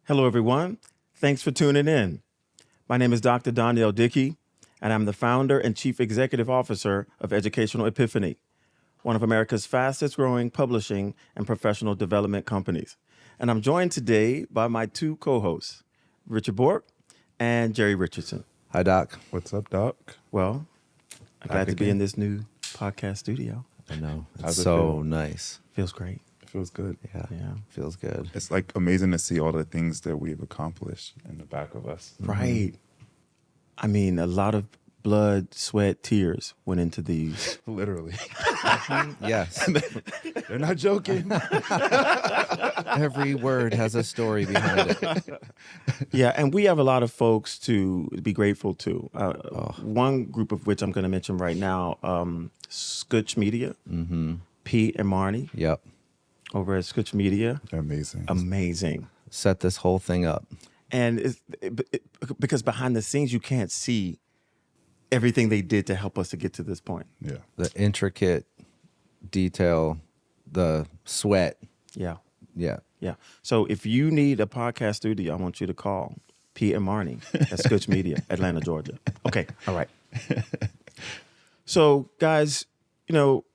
Hello, everyone. Thanks for tuning in. My name is Dr. Donyall Dickey, and I'm the founder and chief executive officer of Educational Epiphany, one of America's fastest growing publishing and professional development companies. And I'm joined today by my two co-hosts, Richard Bork and Jerry Richardson. Hi, Doc. What's up, Doc? Well, I'm glad to be in this new podcast studio. I know. How's It's it so feel? nice. Feels great. It feels good. Yeah. Yeah. Feels good. It's like amazing to see all the things that we've accomplished in the back of us. Right. I mean, a lot of blood, sweat, tears went into these. Literally. Yes. They're not joking. Every word has a story behind it. Yeah, and we have a lot of folks to be grateful to. One group of which I'm going to mention right now, Scutch Media, Pete and Marnie Yep. over at Scutch Media. They're amazing. Amazing. Set this whole thing up. And because behind the scenes, you can't see everything they did to help us to get to this point. Yeah. The intricate detail, the sweat. Yeah, Yeah. yeah. So if you need a podcast studio, I want you to call Pete and Marnie at Scutch Media, Atlanta, Georgia. Okay, all right. So, guys,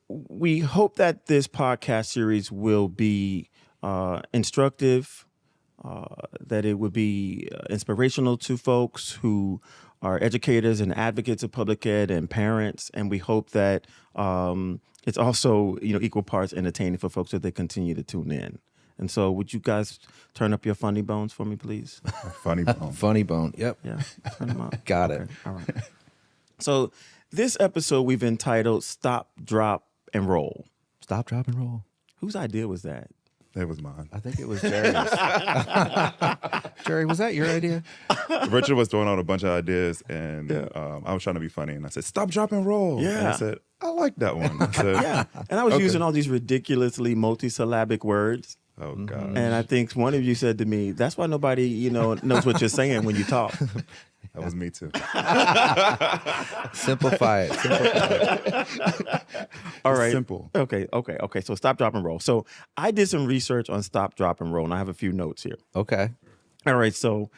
we hope that this podcast series will be instructive, that it would be inspirational to folks who are educators and advocates of public ed and parents. And we hope that it's also, equal parts entertaining for folks that they continue to tune in. And so would you guys turn up your funny bones for me, please? Funny bone. Funny bone. Yep. Yeah, turn them up. Got Okay, it. all right. So this episode we've entitled Stop, Drop, and Roll. Stop, drop, and roll. Whose idea was that? That was mine. I think it was Jerry's. Jerry, was that your idea? Richard was throwing out a bunch of ideas, and I was trying to be funny, and I said, "Stop, drop, and roll." Yeah. And I said, "I like that one." I said, Yeah, and I was Okay. using all these ridiculously multisyllabic words. "Oh God." And I think one of you said to me, "That's why nobody, knows what you're saying when you talk." That was me too. Simplify it. All right. Simple. Okay. So stop, drop, and roll. So I did some research on stop, drop, and roll, and I have a few notes here. Okay. All right. So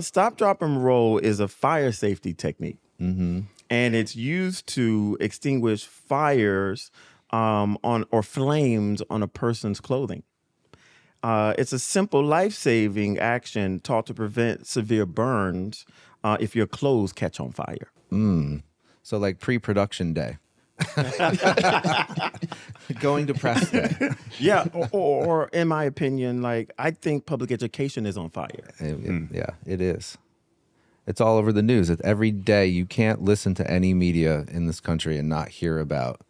stop, drop, and roll is a fire safety technique, and it's used to extinguish fires or flames on a person's clothing. It's a simple life-saving action taught to prevent severe burns if your clothes catch on fire. So like pre-production day. Going to press day. Yeah, or in my opinion, I think public education is on fire. Yeah, it is. It's all over the news. Every day you can't listen to any media in this country and not hear about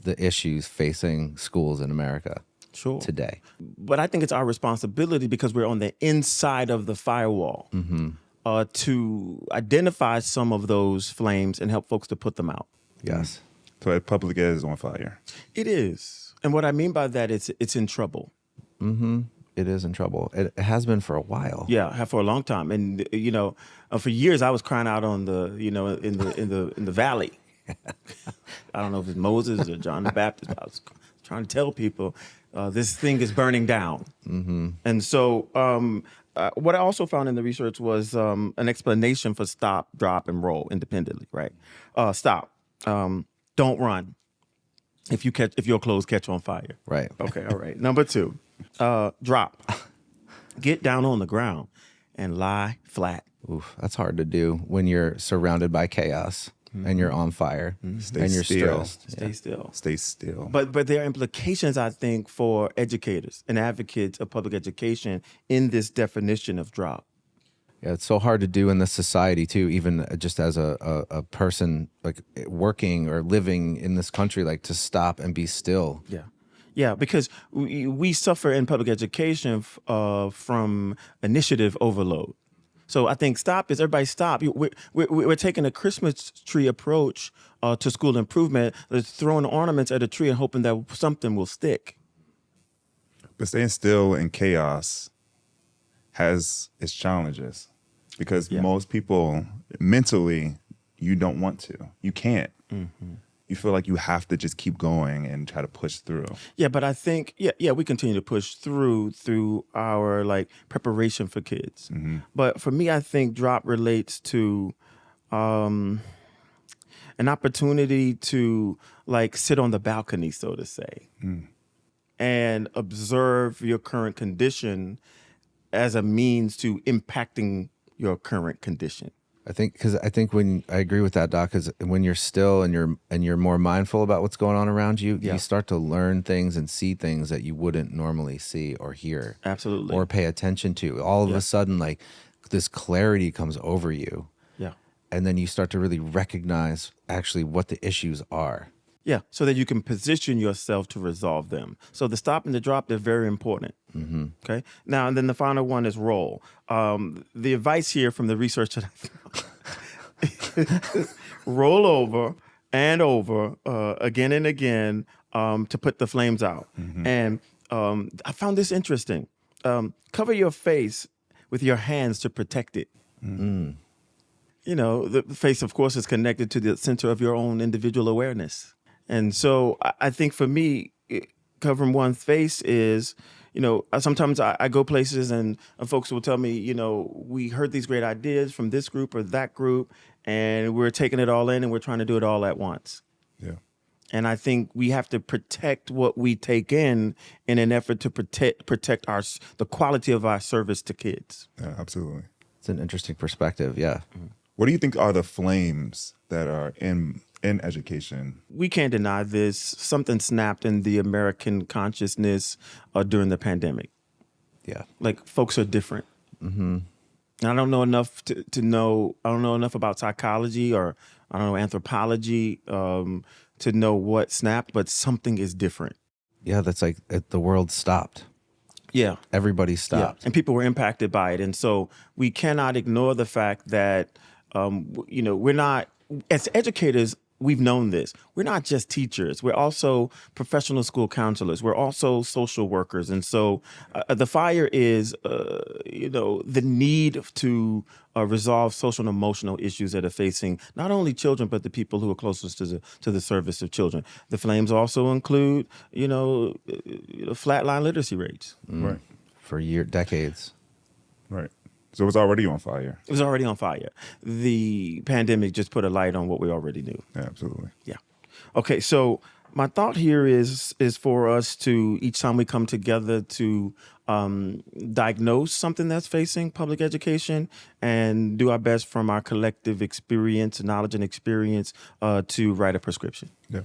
the issues facing schools in America Sure. today. But I think it's our responsibility because we're on the inside of the firewall to identify some of those flames and help folks to put them out. Yes. So public ed is on fire. It is. And what I mean by that, it's in trouble. It is in trouble. It has been for a while. Yeah, for a long time. And, for years I was crying out on the, in the valley. I don't know if it's Moses or John the Baptist, but I was trying to tell people this thing is burning down. And so what I also found in the research was an explanation for stop, drop, and roll independently, right? Stop. Don't run if your clothes catch on fire. Right. Okay, all right. Number 2, drop. Get down on the ground and lie flat. Oof, that's hard to do when you're surrounded by chaos and you're on fire Stay and you're still. stressed. Stay still. Stay still. But there are implications, I think, for educators and advocates of public education in this definition of drop. Yeah, it's so hard to do in this society too, even just as a person like working or living in this country, like to stop and be still. Yeah. Yeah, because we suffer in public education from initiative overload. So I think stop is everybody stop. We're taking a Christmas tree approach to school improvement. It's throwing ornaments at a tree and hoping that something will stick. But staying still in chaos has its challenges because Yeah. most people mentally, you don't want to. You can't. You feel like you have to just keep going and try to push through. Yeah, but I think we continue to push through our like preparation for kids. But for me, I think drop relates to an opportunity to like sit on the balcony, so to say, and observe your current condition as a means to impacting your current condition. I think when I agree with that, Doc, because when you're still and you're more mindful about what's going on around you, Yeah. you start to learn things and see things that you wouldn't normally see or hear. Absolutely. Or pay attention to. All of Yeah. a sudden, like this clarity comes over you, Yeah. and then you start to really recognize actually what the issues are. Yeah, so that you can position yourself to resolve them. So the stop and the drop, they're very important. Okay. Now, and then the final one is roll. The advice here from the research that I found, roll over and over again and again to put the flames out. And I found this interesting. Cover your face with your hands to protect it. You know, the face, of course, is connected to the center of your own individual awareness. And so I think for me, covering one's face is, you know, sometimes I go places and folks will tell me, you know, we heard these great ideas from this group or that group, and we're taking it all in and we're trying to do it all at once. Yeah. And I think we have to protect what we take in an effort to protect the quality of our service to kids. Yeah, absolutely. It's an interesting perspective. Yeah. What do you think are the flames that are in education? We can't deny this. Something snapped in the American consciousness during the pandemic. Yeah. Like folks are different. And I don't know enough to know. I don't know enough about psychology or I don't know anthropology to know what snapped, but something is different. Yeah. That's like the world stopped. Yeah. Everybody stopped. Yeah. And people were impacted by it. And so we cannot ignore the fact that, you know, we're not, as educators, we've known this. We're not just teachers. We're also professional school counselors. We're also social workers. And so the fire is, you know, the need to resolve social and emotional issues that are facing not only children, but the people who are closest to the service of children. The flames also include, you know, flatline literacy rates. Right. For decades. Right. So it's already on fire. It was already on fire. The pandemic just put a light on what we already knew. Yeah, absolutely. Yeah. Okay, so my thought here is for us to, each time we come together, to diagnose something that's facing public education and do our best from our collective experience, knowledge and experience to write a prescription. Yeah.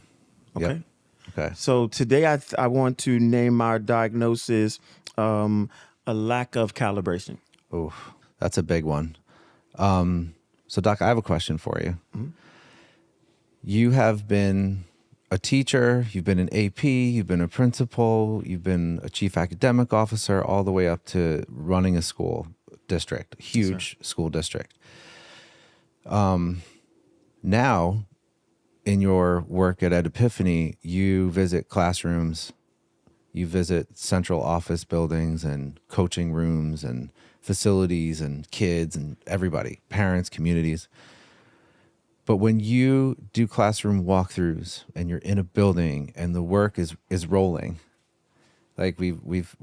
Okay? Yep. Okay. So today I want to name our diagnosis a lack of calibration. Oh, that's a big one. So, Doc, I have a question for you. You have been a teacher, you've been an AP, you've been a principal, you've been a chief academic officer, all the way up to running a school district, a huge school district. Now, in your work at Ed Epiphany, you visit classrooms, you visit central office buildings and coaching rooms and facilities and kids and everybody, parents, communities. But when you do classroom walkthroughs and you're in a building and the work is rolling, like we've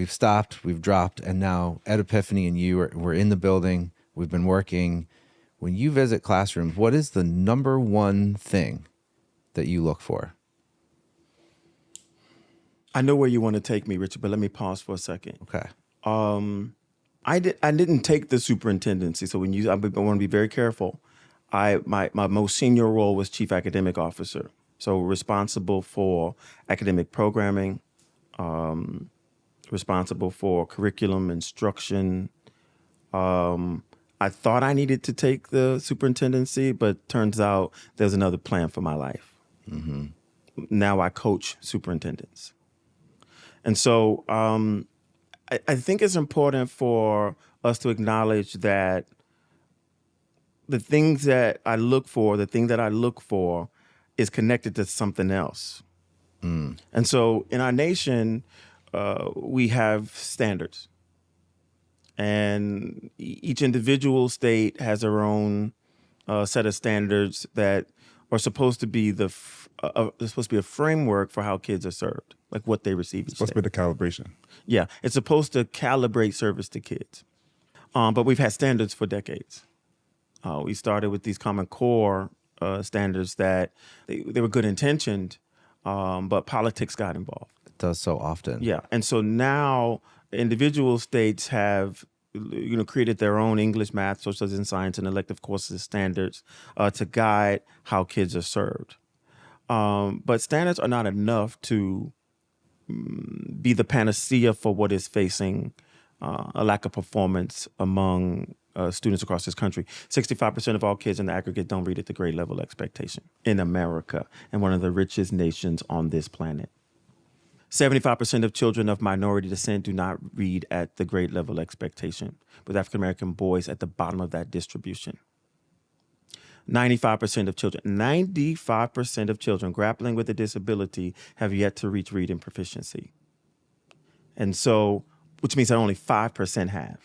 stopped, we've dropped, and now Ed Epiphany and you we're in the building, we've been working. When you visit classrooms, what is the number one thing that you look for? I know where you want to take me, Richard, but let me pause for a second. Okay. I didn't take the superintendency, so I want to be very careful. My most senior role was chief academic officer, so responsible for academic programming, responsible for curriculum instruction, I thought I needed to take the superintendency, but turns out there's another plan for my life. Now I coach superintendents. And so I think it's important for us to acknowledge that the thing that I look for is connected to something else. And so in our nation, we have standards. And each individual state has their own set of standards that are supposed to be there's supposed to be a framework for how kids are served, like what they receive each Supposed day. to be the calibration. Yeah, it's supposed to calibrate service to kids. But we've had standards for decades. We started with these Common Core standards that they were good intentioned, but politics got involved. It does so often. Yeah, and so now individual states have created their own English, math, social studies, and science and elective courses standards to guide how kids are served. But standards are not enough to be the panacea for what is facing a lack of performance among students across this country. 65% of all kids in the aggregate don't read at the grade level expectation in America, and one of the richest nations on this planet. 75% of children of minority descent do not read at the grade level expectation, with African-American boys at the bottom of that distribution. 95% of children grappling with a disability have yet to reach reading proficiency. And so, which means that only 5% have.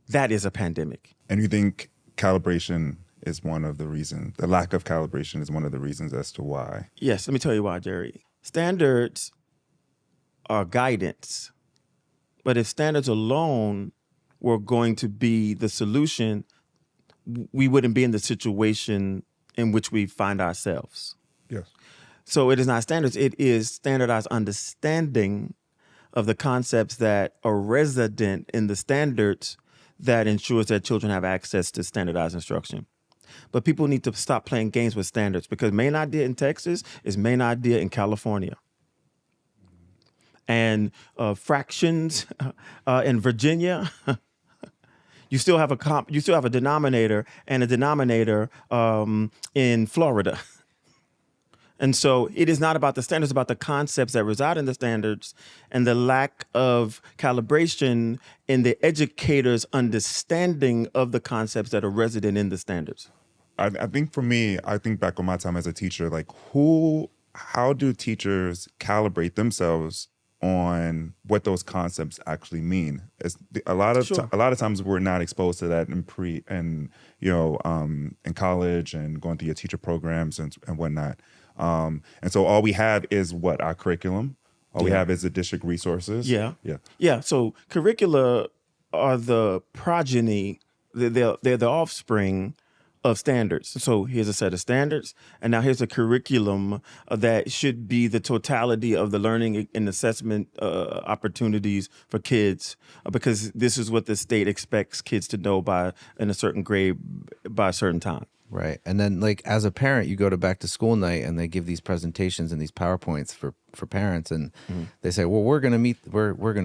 That is a pandemic. And you think calibration is one of the reasons, the lack of calibration is one of the reasons as to why? Yes, let me tell you why, Jerry. Standards are guidance, but if standards alone were going to be the solution, we wouldn't be in the situation in which we find ourselves. Yes. So it is not standards, it is standardized understanding of the concepts that are resident in the standards that ensures that children have access to standardized instruction. But people need to stop playing games with standards, because main idea in Texas is main idea in California. And fractions in Virginia, you still have a denominator and a denominator in Florida. And so it is not about the standards, it's about the concepts that reside in the standards and the lack of calibration in the educator's understanding of the concepts that are resident in the standards. I think for me, I think back on my time as a teacher, like how do teachers calibrate themselves on what those concepts actually mean? A lot of times we're not exposed to that in college and going through your teacher programs and whatnot. And so all we have is our curriculum. All we have is the district resources. Yeah. So curricula are the progeny. They're the offspring of standards. So here's a set of standards, and now here's a curriculum that should be the totality of the learning and assessment opportunities for kids, because this is what the state expects kids to know in a certain grade by a certain time. Right. And then, like, as a parent, you go to back to school night and they give these presentations and these PowerPoints for parents, and they say, well, we're going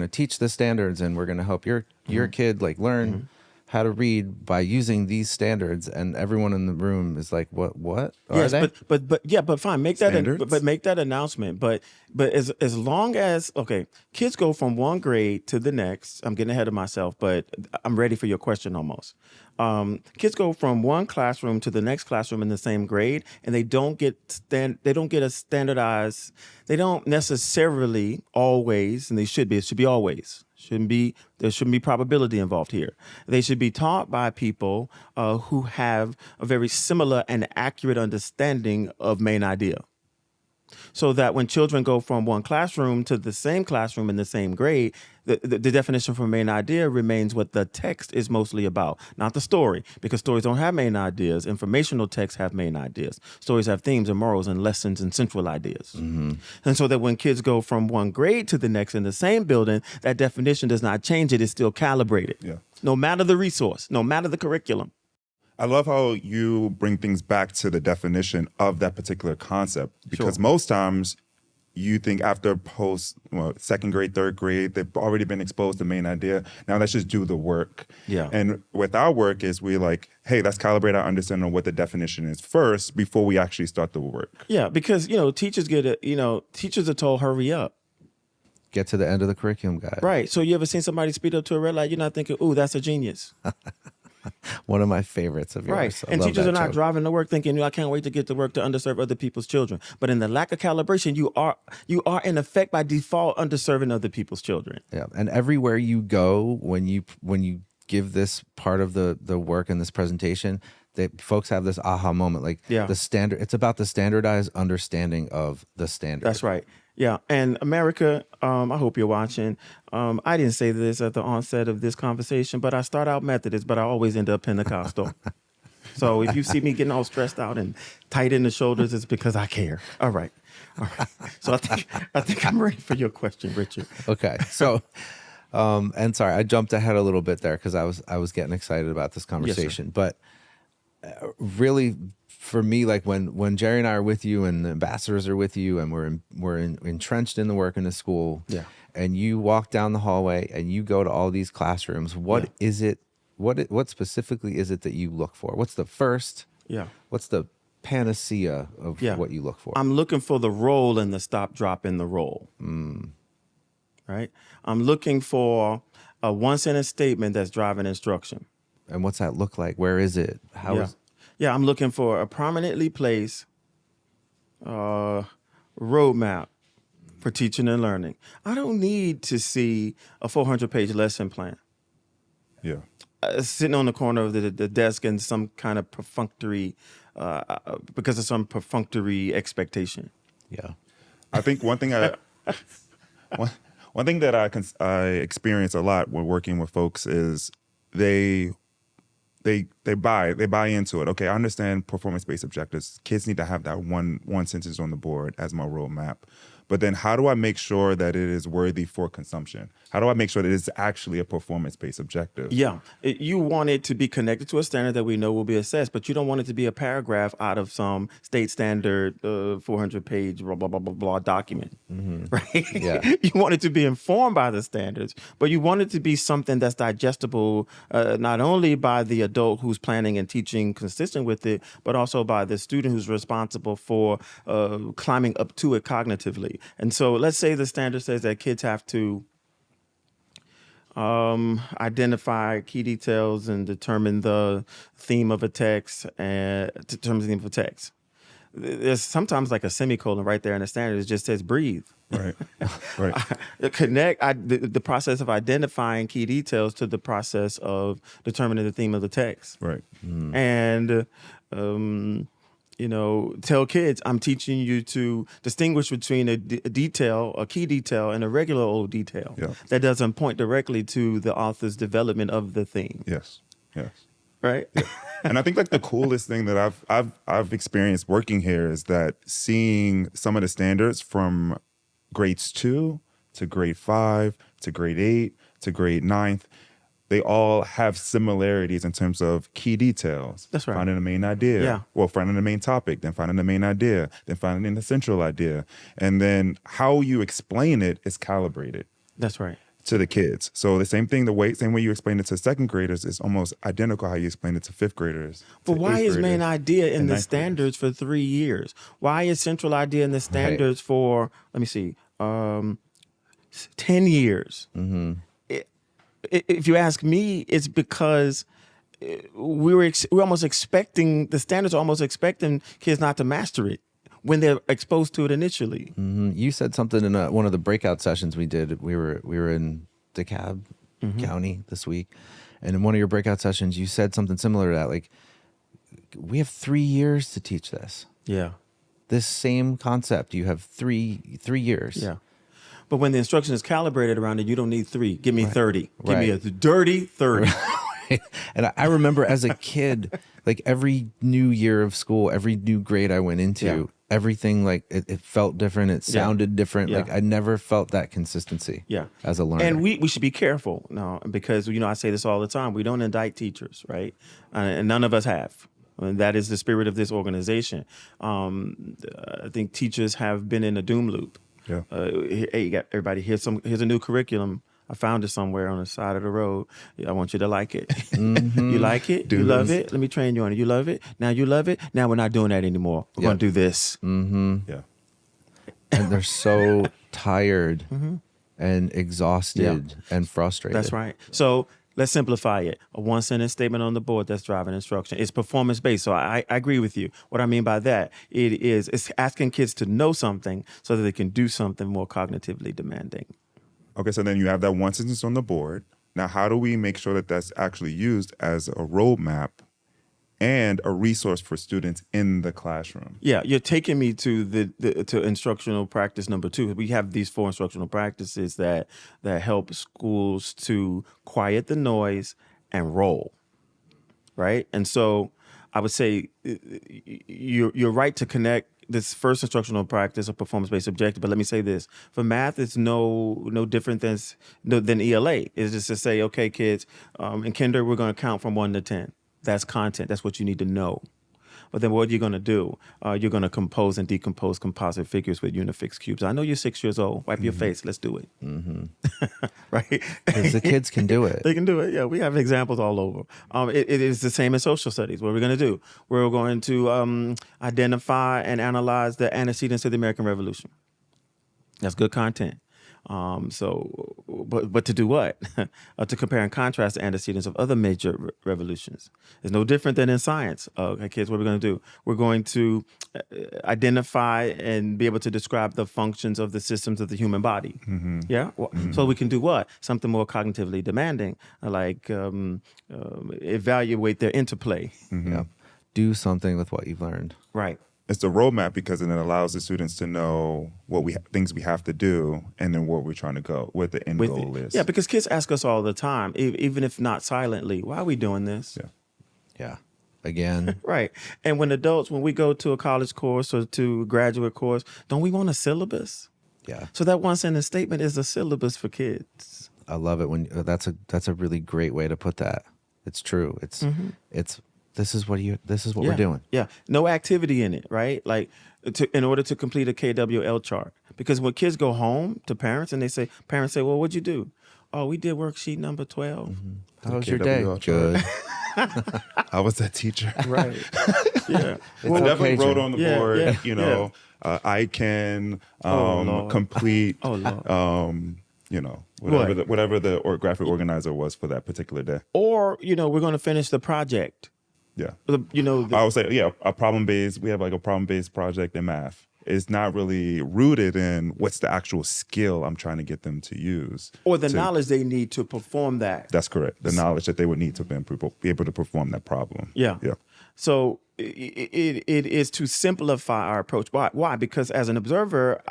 to teach the standards, and we're going to help your kid learn how to read by using these standards. And everyone in the room is like, what Yes, are they? but fine, make that announcement. But as long as, okay, kids go from one grade to the next. I'm getting ahead of myself, but I'm ready for your question almost. Kids go from one classroom to the next classroom in the same grade, and they don't get a standardized. They don't necessarily always, and they should be. It should be always. There shouldn't be probability involved here. They should be taught by people who have a very similar and accurate understanding of main idea. So that when children go from one classroom to the same classroom in the same grade, the definition for main idea remains what the text is mostly about, not the story, because stories don't have main ideas. Informational texts have main ideas. Stories have themes and morals and lessons and central ideas. And so that when kids go from one grade to the next in the same building, that definition does not change. It is still calibrated. Yeah. No matter the resource, no matter the curriculum. I love how you bring things back to the definition of that particular concept, because most times you think after second grade, third grade, they've already been exposed to the main idea. Now let's just do the work. Yeah. And with our work is we like, hey, let's calibrate our understanding of what the definition is first before we actually start the work. Yeah, because teachers teachers are told hurry up. Get to the end of the curriculum guide. Right. So you ever seen somebody speed up to a red light? You're not thinking, "Ooh, that's a genius." One of my favorites of yours. Right. I And love teachers that are not joke. driving to work thinking, I can't wait to get to work to underserve other people's children. But in the lack of calibration, you are in effect by default underserving other people's children. Yeah, and everywhere you go when you give this part of the work in this presentation, that folks have this aha moment. Like Yeah. the standard, it's about the standardized understanding of the standard. That's right. Yeah. And America, I hope you're watching. I didn't say this at the onset of this conversation, but I start out Methodist, but I always end up Pentecostal. So if you see me getting all stressed out and tight in the shoulders, it's because I care. All right. So I think I'm ready for your question, Richard. Okay, so. And sorry, I jumped ahead a little bit there because I was getting excited about this conversation. But really, for me, like when Jerry and I are with you and the ambassadors are with you and we're entrenched in the work in the school, Yeah. and you walk down the hallway and you go to all these classrooms, what is it? What specifically is it that you look for? What's the first? Yeah. What's the panacea of Yeah. what you look for? I'm looking for the roll and the stop drop in the roll. Right? I'm looking for a one sentence statement that's driving instruction. And what's that look like? Where is it? How Yeah. is? Yeah, I'm looking for a prominently placed roadmap for teaching and learning. I don't need to see a 400-page lesson plan Yeah. sitting on the corner of the desk in some kind of perfunctory, because of some perfunctory expectation. Yeah. I think one thing one thing that I experience a lot when working with folks is they buy into it. Okay, I understand performance-based objectives. Kids need to have that one sentence on the board as my roadmap. But then how do I make sure that it is worthy for consumption? How do I make sure that it's actually a performance-based objective? Yeah, you want it to be connected to a standard that we know will be assessed, but you don't want it to be a paragraph out of some state standard 400-page blah, blah, blah, blah, blah document, right? Yeah. You want it to be informed by the standards, but you want it to be something that's digestible not only by the adult who's planning and teaching consistent with it, but also by the student who's responsible for climbing up to it cognitively. And so let's say the standard says that kids have to identify key details and determine the theme of a text and determine the theme of a text. There's sometimes like a semicolon right there in the standard. It just says breathe. Right. Right. Connect the process of identifying key details to the process of determining the theme of the text. Right. And tell kids, I'm teaching you to distinguish between a key detail, and a regular old detail Yeah. that doesn't point directly to the author's development of the theme. Yes. Yes. Right? And I think like the coolest thing that I've experienced working here is that seeing some of the standards from grades 2 to grade 5 to grade 8 to grade 9th, they all have similarities in terms of key details. That's right. Finding the main idea. Yeah. Well, finding the main topic, then finding the main idea, then finding the central idea. And then how you explain it is calibrated That's right. to the kids. So the same way you explain it to second graders is almost identical how you explain it to fifth graders. But to why eighth is main graders, idea in and the ninth standards for 3 years? Why is central idea in the standards for, 10 years? Mm-hmm. If you ask me, it's because we're almost expecting, the standards are almost expecting kids not to master it when they're exposed to it initially. You said something in one of the breakout sessions we did. We were in DeKalb County this week, and in one of your breakout sessions, you said something similar to that. Like, we have 3 years to teach this. Yeah. This same concept, you have three years. Yeah. But when the instruction is calibrated around it, you don't need 3. Give me 30. Give me a Right. dirty 30. And I remember as a kid, like every new year of school, every new grade I went into, Yeah. everything like it felt different. It sounded different. Yeah. Like I never felt that consistency. Yeah. As a learner. And we should be careful now because, I say this all the time. We don't indict teachers, right? And none of us have. And that is the spirit of this organization. I think teachers have been in a doom loop. Yeah. Hey, you got everybody. Here's a new curriculum. I found it somewhere on the side of the road. I want you to like it. You like it? Do you love this. it? Let me train you on it. You love it? Now you love it? Now we're not doing that anymore. We're Yep. going to do this. Yeah. And they're so tired and exhausted and frustrated. That's right. So let's simplify it. A one sentence statement on the board that's driving instruction. It's performance based. So I agree with you. What I mean by that, it's asking kids to know something so that they can do something more cognitively demanding. Okay, so then you have that one sentence on the board. Now, how do we make sure that that's actually used as a roadmap and a resource for students in the classroom? Yeah, you're taking me to to instructional practice number 2. We have these 4 instructional practices that help schools to quiet the noise and roll, right? And so I would say you're right to connect this first instructional practice of performance-based objective. But let me say this: for math, it's no different than ELA. It's just to say, okay, kids, in kinder, we're going to count from 1 to 10. That's content. That's what you need to know. But then what are you going to do? You're going to compose and decompose composite figures with unifix cubes. I know you're 6 years old. Wipe your face. Let's do it. Right? Because the kids can do it. They can do it. Yeah, we have examples all over. It is the same in social studies. What are we going to do? We're going to identify and analyze the antecedents of the American Revolution. That's good content. But to do what? To compare and contrast the antecedents of other major revolutions. It's no different than in science. Okay, kids, what we're going to do? We're going to identify and be able to describe the functions of the systems of the human body. Yeah. So we can do what? Something more cognitively demanding, like evaluate their interplay. Yeah. Do something with what you've learned. Right. It's the roadmap because then it allows the students to know what things we have to do and then where we're trying to go, what the end goal is. Yeah, because kids ask us all the time, even if not silently, why are we doing this? Yeah. Yeah. Again. Right. And when we go to a college course or to a graduate course, don't we want a syllabus? Yeah. So that one sentence statement is a syllabus for kids. I love it when that's a really great way to put that. It's true. It's this is what we're doing. Yeah. No activity in it, right? Like in order to complete a KWL chart. Because when kids go home to parents and parents say, well, what'd you do? Oh, we did worksheet number 12. How was your day? KWL chart. Good. I was that teacher. Right. Yeah. I definitely wrote on the Yeah, board, yeah, I can Lord. complete, Oh, Lord. whatever the graphic organizer was for that particular day. Or, we're going to finish the project. Yeah. I I would say, a problem-based, we have like a problem-based project in math. It's not really rooted in what's the actual skill I'm trying to get them to use. Or the knowledge they need to perform that. That's correct. The knowledge that they would need to be able to perform that problem. Yeah. Yeah. So it is to simplify our approach. Why? Because as an observer,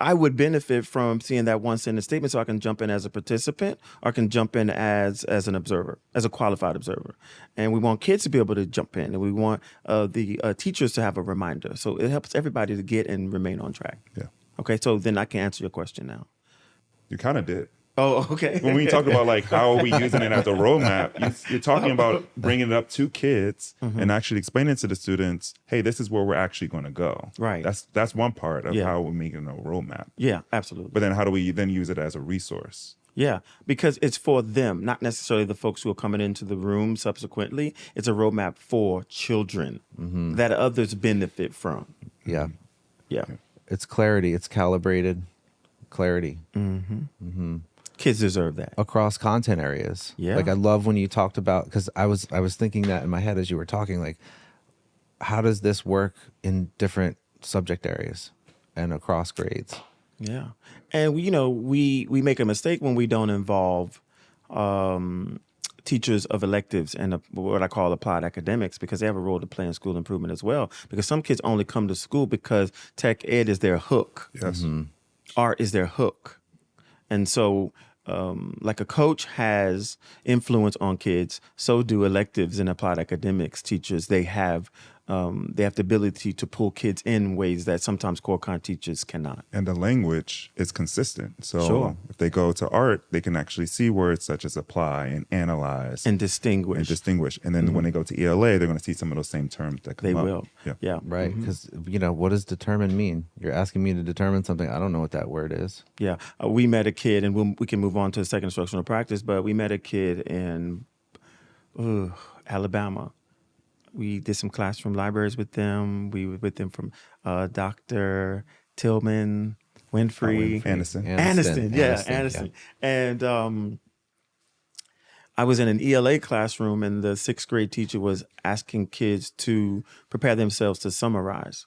I would benefit from seeing that one sentence statement so I can jump in as a participant or I can jump in as an observer, as a qualified observer. And we want kids to be able to jump in and we want the teachers to have a reminder. So it helps everybody to get and remain on track. Yeah. Okay, so then I can answer your question now. You kind of did. Oh, okay. When we talk about like how are we using it as a roadmap, you're talking about bringing it up to kids and actually explaining to the students, hey, this is where we're actually going to go. Right. That's one part of Yeah. how we're making a roadmap. Yeah, absolutely. But then how do we then use it as a resource? Yeah, because it's for them, not necessarily the folks who are coming into the room subsequently. It's a roadmap for children that others benefit from. Yeah. Yeah. It's clarity. It's calibrated clarity Kids deserve that. across content areas. Yeah. Like I love when you talked about, because I was thinking that in my head as you were talking, like, how does this work in different subject areas and across grades? Yeah. And we make a mistake when we don't involve teachers of electives and what I call applied academics, because they have a role to play in school improvement as well. Because some kids only come to school because tech ed is their hook. Yes. Art is their hook. And so like a coach has influence on kids, so do electives and applied academics teachers. They have they have the ability to pull kids in ways that sometimes core con teachers cannot. And the language is consistent. So Sure. if they go to art, they can actually see words such as apply and analyze And distinguish. And then when they go to ELA, they're going to see some of those same terms that come They up. will. Yeah. Right. Because, what does determine mean? You're asking me to determine something. I don't know what that word is. Yeah. We met a kid, and we can move on to the second instructional practice, but we met a kid in Alabama. We did some classroom libraries with them. We were with them from Dr. Tillman, Winfrey. Aniston. Aniston. And I was in an ELA classroom, and the 6th grade teacher was asking kids to prepare themselves to summarize.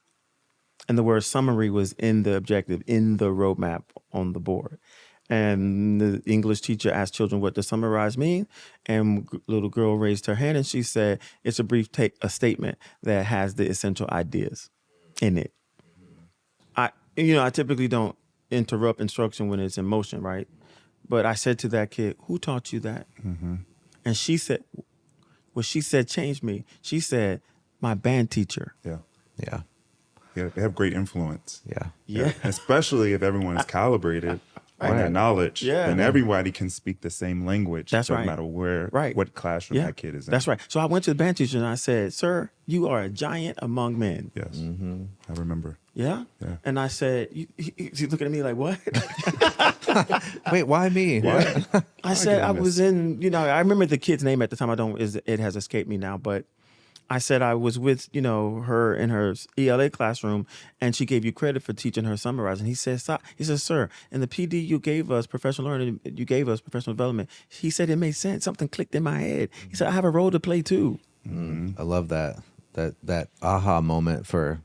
And the word summary was in the objective, in the roadmap on the board. And the English teacher asked children what does summarize mean. And little girl raised her hand and she said, it's a brief a statement that has the essential ideas in it. I typically don't interrupt instruction when it's in motion, right? But I said to that kid, who taught you that? Mm-hmm. And she said, what she said changed me. She said, my band teacher. Yeah. Yeah. Yeah, they have great influence. Yeah. Especially if everyone is calibrated on that knowledge. Yeah. Then everybody can speak the same language. That's right. No matter where, what classroom that kid is in. That's right. So I went to the band teacher and I said, sir, you are a giant among men. Yes. Mm-hmm. I remember. Yeah? Yeah. And I said, he's looking at me like, what? Wait, why me? Yeah. I said, I was in, I remember the kid's name at the time. It has escaped me now, but I said I was with, her in her ELA classroom, and she gave you credit for teaching her summarizing. He said, sir, in the PD you gave us professional learning, you gave us professional development. He said it made sense. Something clicked in my head. He said, I have a role to play too. Mm-hmm. I love that aha moment for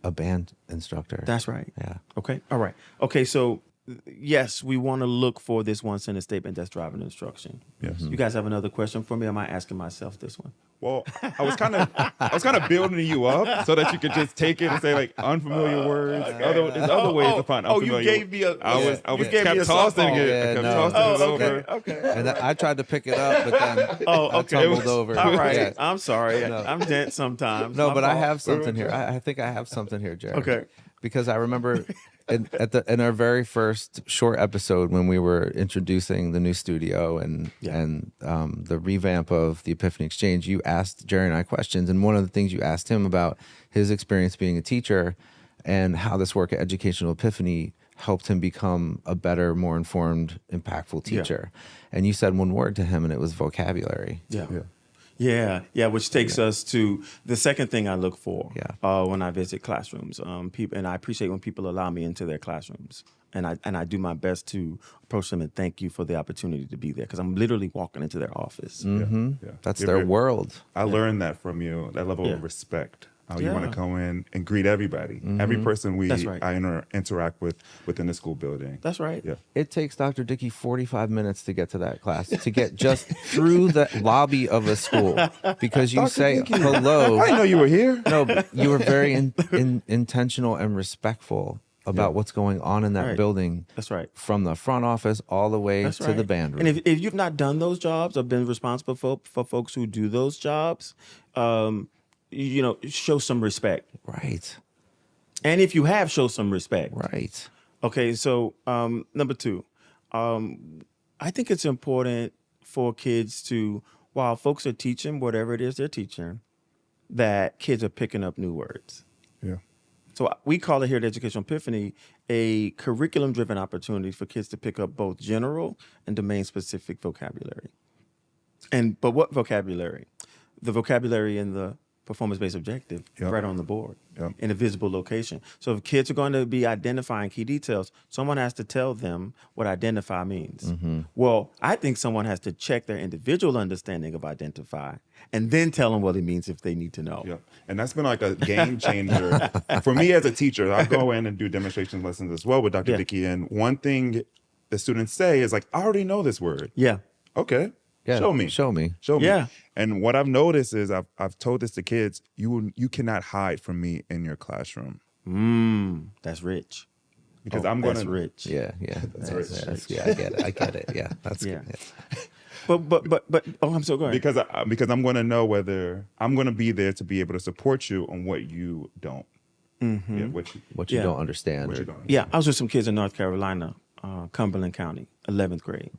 a band instructor. That's right. Yeah. Okay. All right. Okay. So yes, we want to look for this one sentence statement that's driving instruction. Yes. You guys have another question for me? Or am I asking myself this one? Well, I was kind of building you up so that you could just take it and say like unfamiliar words. There's other ways to find unfamiliar. You gave me a. I was kept tossing it. Over. Okay. And I tried to pick it up, but then I tumbled over. All right. Yeah. I'm sorry. I'm dense sometimes. No, My but I fault. have something here. I think I have something here, Jared. Okay. Because I remember in our very first short episode when we were introducing the new studio and the revamp of the Epiphany Exchange, you asked Jerry and I questions, and one of the things you asked him about his experience being a teacher and how this work at Educational Epiphany helped him become a better, more informed, impactful teacher. And you said one word to him, and it was vocabulary. Yeah, which takes us to the second thing I look for when I visit classrooms. People, and I appreciate when people allow me into their classrooms, and I do my best to approach them and thank you for the opportunity to be there, because I'm literally walking into their office. Mm-hmm. That's their world. I learned that from you, that level of respect. How you want to go in and greet everybody, every person I interact with within the school building. That's right. Yeah. It takes Dr. Dickey 45 minutes to get to that class, to get just through the lobby of a school, because you Dr. say Dickey. hello. I didn't know you were here. No, but you were very intentional and respectful about what's going on in that building. That's right. From the front office all the way to the band room. And if you've not done those jobs or been responsible for folks who do those jobs, show some respect. Right. And if you have, show some respect. Right. Okay, so number 2, I think it's important for kids to, while folks are teaching whatever it is they're teaching, that kids are picking up new words. Yeah. So we call it here at Educational Epiphany a curriculum-driven opportunity for kids to pick up both general and domain-specific vocabulary. But what vocabulary? The vocabulary in the performance-based objective right on the board in a visible location. So if kids are going to be identifying key details, someone has to tell them what identify means. Mm-hmm. Well, I think someone has to check their individual understanding of identify and then tell them what it means if they need to know. Yeah. And that's been like a game changer for me as a teacher. I go in and do demonstration lessons as well with Dr. Dickey. And one thing the students say is like, I already know this word. Yeah. Okay. Yeah. Show me. Show me. Yeah. And what I've noticed is I've told this to kids, you cannot hide from me in your classroom. That's rich. Because I'm going to. That's rich. Yeah. That's rich. Yeah, I get it. Yeah. That's good. Yeah. but oh, I'm so going. because I'm going to know whether I'm going to be there to be able to support you on what you don't. Yeah, What you Yeah. don't understand. what or- you don't. Yeah, I was with some kids in North Carolina, Cumberland County, 11th grade.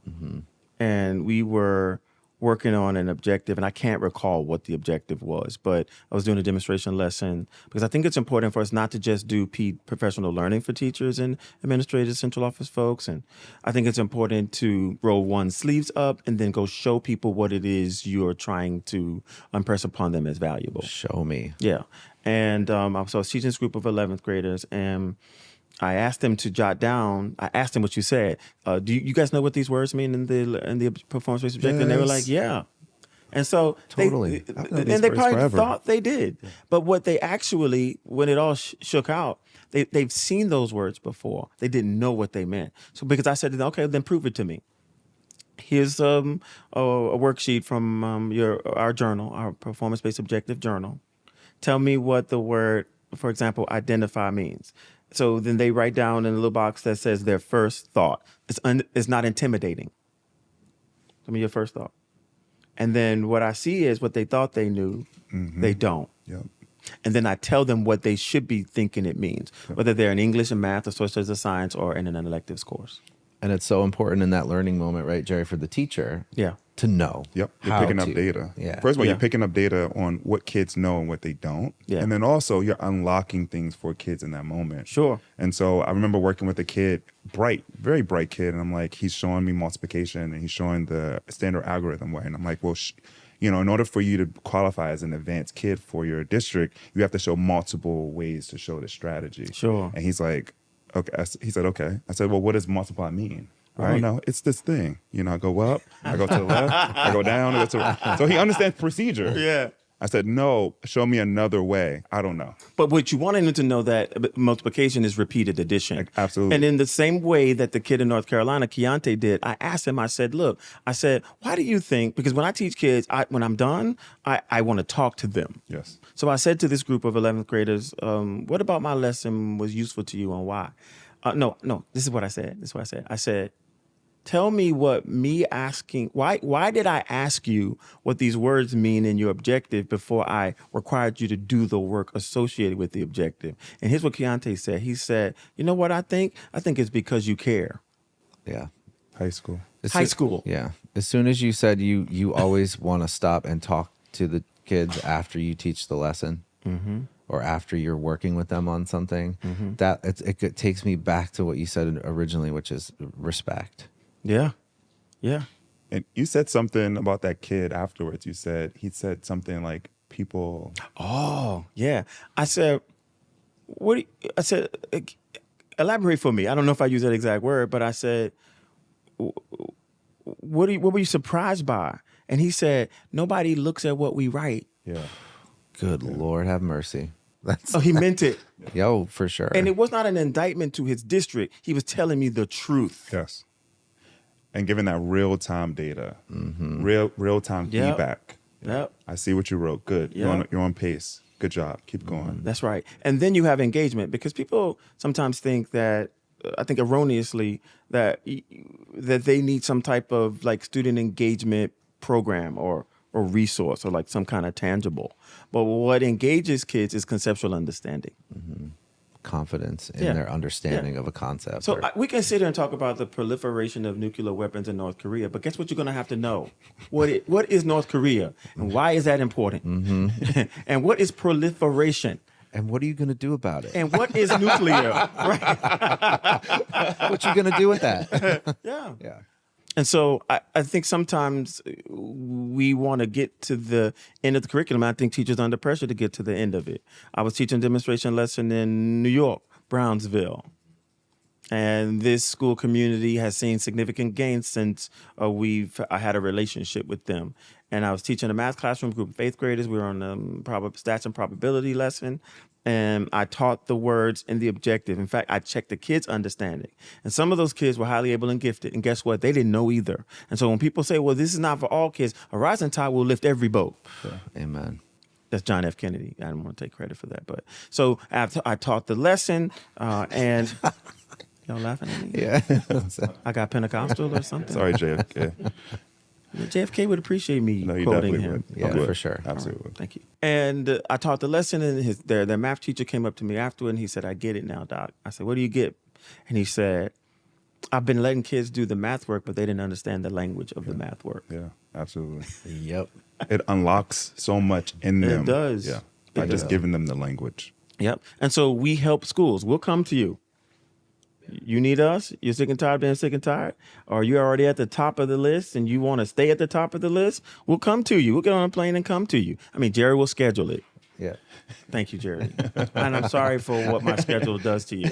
And we were working on an objective, and I can't recall what the objective was, but I was doing a demonstration lesson because I think it's important for us not to just do professional learning for teachers and administrators, central office folks. And I think it's important to roll one's sleeves up and then go show people what it is you're trying to impress upon them as valuable. Show me. Yeah. And so I was teaching this group of 11th graders, and I asked them to jot down. I asked them what you said. Do you guys know what these words mean in the performance-based objective? And they were like, yeah. And so Totally. I've known and these they words probably forever. thought they did. But what they actually, when it all shook out, they've seen those words before. They didn't know what they meant. So because I said to them, okay, then prove it to me. Here's a worksheet from our journal, our performance-based objective journal. Tell me what the word, for example, identify means. So then they write down in a little box that says their first thought. It's not intimidating. Tell me your first thought. And then what I see is what they thought they knew, they don't. Yep. And then I tell them what they should be thinking it means, whether they're in English and math or social studies or science or in an electives course. And it's so important in that learning moment, right, Jerry, for the teacher Yeah. to know. Yep. You're how picking up to. data. Yeah. First of all, Yeah. you're picking up data on what kids know and what they don't. Yeah. And then also you're unlocking things for kids in that moment. Sure. And so I remember working with a kid, very bright kid. And I'm like, he's showing me multiplication and he's showing the standard algorithm way. And I'm like, well, in order for you to qualify as an advanced kid for your district, you have to show multiple ways to show the strategy. Sure. And he's like, okay. He said, okay. I said, well, what does multiply mean? I Right. don't know. It's this thing. I go up, I go to the left, I go down, I go to the... So he understands procedure. Yeah. I said, no, show me another way. I don't know. But what you wanted them to know that multiplication is repeated addition. Absolutely. And in the same way that the kid in North Carolina, Keontae, did, I asked him, I said, why do you think, because when I teach kids, when I'm done, I want to talk to them. Yes. So I said to this group of 11th graders, what about my lesson was useful to you and why? No, this is what I said. I said, tell me what me asking, why did I ask you what these words mean in your objective before I required you to do the work associated with the objective? And here's what Keontae said. He said, you know what I think? I think it's because you care. Yeah. High school. High school. Yeah. As soon as you said you always want to stop and talk to the kids after you teach the lesson or after you're working with them on something, that it takes me back to what you said originally, which is respect. Yeah. Yeah. And you said something about that kid afterwards. He said something like people... Oh, yeah. I said, elaborate for me. I don't know if I use that exact word, but I said, what were you surprised by? And he said, nobody looks at what we write. Yeah. Good Lord, have mercy. That's Oh, he meant it. yo, for sure. And it was not an indictment to his district. He was telling me the truth. Yes. And giving that real-time data, real-time Yep. feedback. Yep. I see what you wrote. Good. Yep. You're on pace. Good job. Keep going. That's right. And then you have engagement, because people sometimes think that, I think erroneously, that they need some type of like student engagement program or resource or like some kind of tangible. But what engages kids is conceptual understanding. Confidence in Yeah. their understanding of a concept. So or- we can sit here and talk about the proliferation of nuclear weapons in North Korea, but guess what you're going to have to know? What is North Korea, and why is that important? And what is proliferation? and what are you going to do about it? And what is nuclear? Right? What you going to do with that? Yeah. Yeah. And so I think sometimes we want to get to the end of the curriculum. I think teachers are under pressure to get to the end of it. I was teaching a demonstration lesson in New York, Brownsville. And this school community has seen significant gains since I had a relationship with them. And I was teaching a math classroom group of 8th graders. We were on the stats and probability lesson. And I taught the words in the objective. In fact, I checked the kids' understanding. And some of those kids were highly able and gifted. And guess what? They didn't know either. And so when people say, well, this is not for all kids, a rising tide will lift every boat. Amen. That's John F. Kennedy. I don't want to take credit for that. But so after I taught the lesson and... Y'all laughing at me? Yeah. I got Pentecostal or something? Sorry, JFK. JFK would appreciate me No, you quoting definitely him. would. Yeah, You would. for sure. Absolutely. Thank you. And I taught the lesson, and their math teacher came up to me afterward, and he said, "I get it now, Doc." I said, "What do you get?" And he said, "I've been letting kids do the math work, but they didn't understand the language of the math work." Yeah, absolutely. Yep. It unlocks so much in It them. does. Yeah, by It just does. giving them the language. Yep. And so we help schools. We'll come to you. You need us? You're sick and tired of being sick and tired? Or you're already at the top of the list and you want to stay at the top of the list? We'll come to you. We'll get on a plane and come to you. I mean, Jerry will schedule it. Yeah. Thank you, Jerry. And I'm sorry for what my schedule does to you.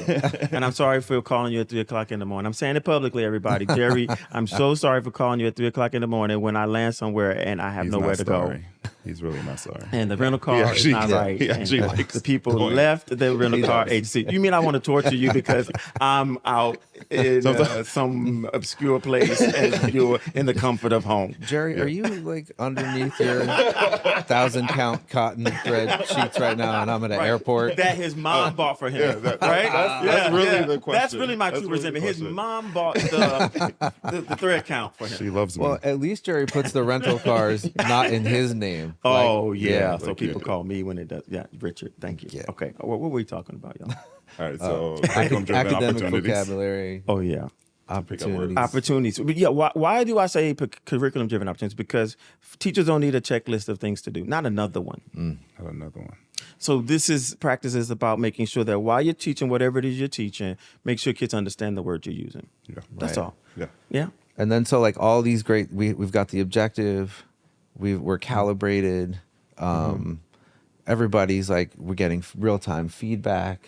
And I'm sorry for calling you at 3 o'clock in the morning. I'm saying it publicly, everybody. Jerry, I'm so sorry for calling you at 3 o'clock in the morning when I land somewhere and I have He's nowhere not to sorry. go. He's really not sorry. And the rental car actually- is not yeah, right. he actually And likes the people going. left the rental car agency. You mean I want to torture you because I'm out in some obscure place and you're in the comfort of home? Jerry, are you like underneath your 1,000 count cotton thread sheets right now, and I'm at an airport? That his mom bought for him, right? that's really the question. That's really my true resentment. His mom bought the thread count for him. She loves me. Well, at least Jerry puts the rental cars not in his name. Oh Like, yeah, so like, people yeah. call me when it does. Yeah, Richard, thank you. Yeah. Okay, what were we talking about, y'all? All right, so curriculum-driven academic opportunities. vocabulary, Oh yeah, opportunities. opportunities. But yeah, why do I say curriculum-driven opportunities? Because teachers don't need a checklist of things to do. Not another one. Have another one. So this is practices about making sure that while you're teaching whatever it is you're teaching, make sure kids understand the word you're using. Yeah. That's Right. all. Yeah. Yeah. And then so like all these great, we've got the objective, we're calibrated. Everybody's like, we're getting real-time feedback.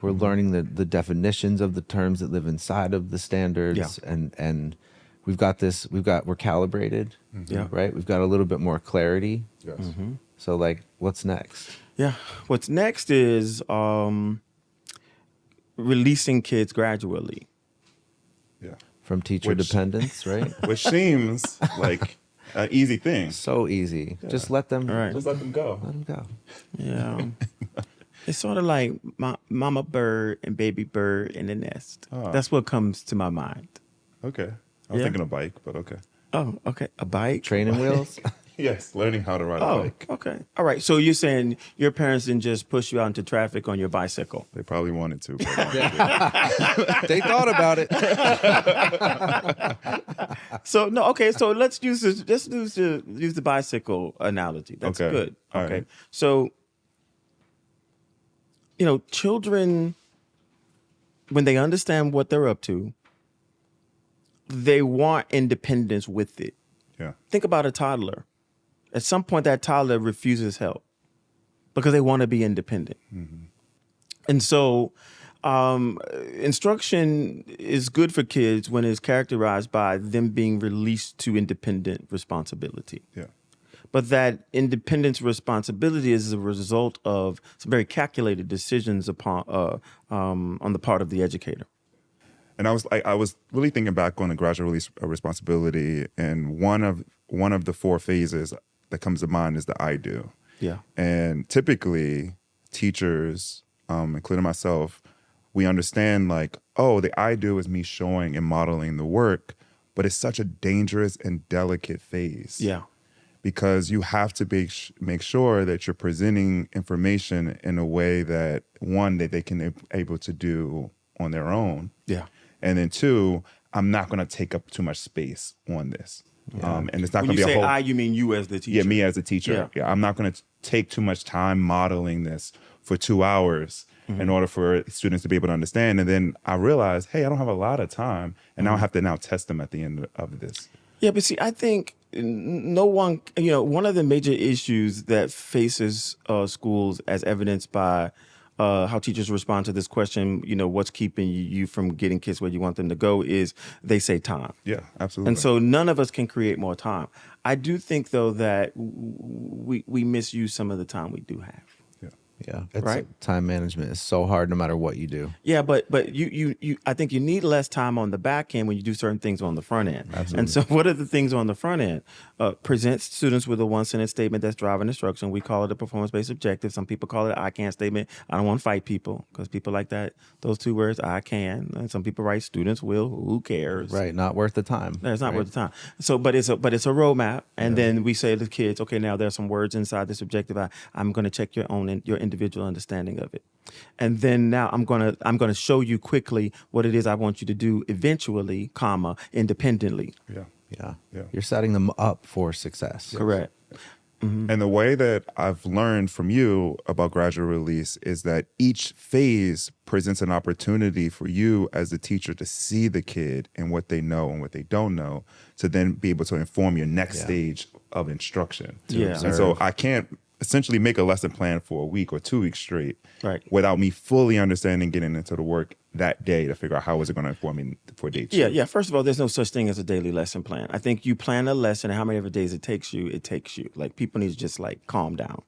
We're learning the definitions of the terms that live inside of the standards. Yeah. And we're calibrated. Yeah. Right. We've got a little bit more clarity. Yes. So like, what's next? Yeah. What's next is releasing kids gradually. Yeah. From teacher Which- dependence, right? Which seems like an easy thing. So easy. Just let them, All right. Just let them go. let them go. Yeah. It's sort of like mama bird and baby bird in the nest. Oh. That's what comes to my mind. Okay. I was Yeah. thinking a bike, but okay. Oh, okay. A bike? Training wheels. Yes, learning how to ride a Oh, bike. okay. All right. So you're saying your parents didn't just push you out into traffic on your bicycle? They probably wanted to. But They thought about it. So no, okay. So let's use this. Let's use the bicycle analogy. That's Okay. good. All Okay. right. So children, when they understand what they're up to, they want independence with it. yeah. Think about a toddler. At some point, that toddler refuses help because they want to be independent. And so instruction is good for kids when it's characterized by them being released to independent responsibility. Yeah. But that independence responsibility is a result of some very calculated decisions on the part of the educator. And I was really thinking back on the gradual release of responsibility, and one of the 4 phases that comes to mind is the I do. Yeah. And typically, teachers, including myself, we understand like, oh, the I do is me showing and modeling the work, but it's such a dangerous and delicate phase. Yeah. Because you have to make sure that you're presenting information in a way that, one, that they can able to do on their own. Yeah. And then 2, I'm not going to take up too much space on this. And it's not When going you to be say a whole... I, you mean you as the teacher. Yeah, me as a teacher. Yeah, I'm not going to take too much time modeling this for 2 hours in order for students to be able to understand. And then I realized, hey, I don't have a lot of time. And now I have to now test them at the end of this. Yeah, but see, I think no one, one of the major issues that faces schools as evidenced by how teachers respond to this question, what's keeping you from getting kids where you want them to go, is they say time. Yeah, absolutely. And so none of us can create more time. I do think, though, that we misuse some of the time we do have. Yeah. Right. Time management is so hard no matter what you do. Yeah, but you I think you need less time on the back end when you do certain things on the front end. Absolutely. And so what are the things on the front end? Present students with a one-sentence statement that's driving instruction. We call it a performance-based objective. Some people call it an I can statement. I don't want to fight people because people like that. Those two words, I can. And some people write students will. Who cares? Right. Not worth the time. No, it's not right? worth the time. So, but it's a roadmap, and then we say to the kids, okay, now there's some words inside this objective. I'm going to check your individual understanding of it, and then now I'm gonna show you quickly what it is I want you to do eventually, independently. Yeah. Yeah. You're setting them up for success. Correct. And the way that I've learned from you about graduate release is that each phase presents an opportunity for you as the teacher to see the kid and what they know and what they don't know, to then be able to inform your next stage of instruction. Yeah. And so I can't essentially make a lesson plan for a week or 2 weeks straight Right. without me fully understanding, getting into the work that day to figure out how is it going to inform me for day 2. Yeah. First of all, there's no such thing as a daily lesson plan. I think you plan a lesson, and how many days it takes you, it takes you. Like, people need to just like calm down.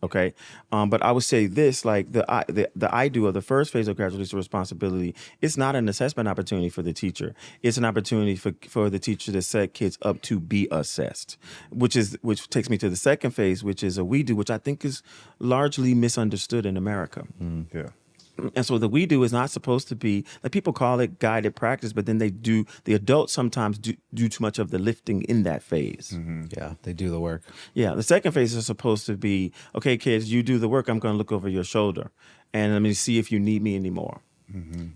Okay. But I would say this, like the I do of the first phase of graduate release responsibility, it's not an assessment opportunity for the teacher. It's an opportunity for the teacher to set kids up to be assessed, which takes me to the second phase, which is a we do, which I think is largely misunderstood in America. Yeah. And so the we do is not supposed to be, like, people call it guided practice, but then the adults sometimes do too much of the lifting in that phase. Yeah. They do the work. Yeah, the second phase is supposed to be, okay, kids, you do the work. I'm going to look over your shoulder, and let me see if you need me anymore.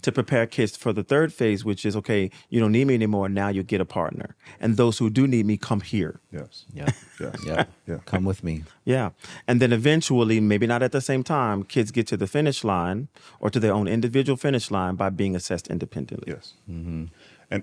To prepare kids for the third phase, which is, okay, you don't need me anymore. Now you get a partner, and those who do need me, come here. Yes. Yeah. Yes. Yeah. Yeah. Come with me. Yeah, and then eventually, maybe not at the same time, kids get to the finish line or to their own individual finish line by being assessed independently. Yes. And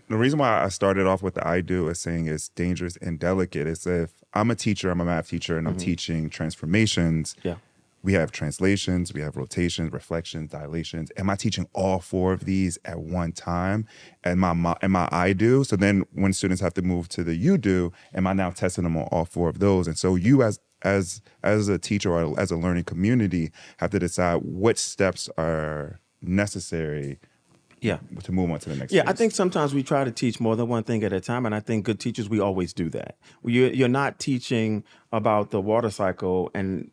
the reason why I started off with the I do is saying it's dangerous and delicate is if I'm a teacher, I'm a math teacher, and I'm teaching transformations. Yeah. We have translations, we have rotations, reflections, dilations. Am I teaching all 4 of these at one time? And my I do. So then when students have to move to the you do, am I now testing them on all 4 of those? And so you as a teacher or as a learning community have to decide what steps are necessary Yeah. to move on to the next Yeah, phase. I think sometimes we try to teach more than one thing at a time, and I think good teachers, we always do that. You're not teaching about the water cycle and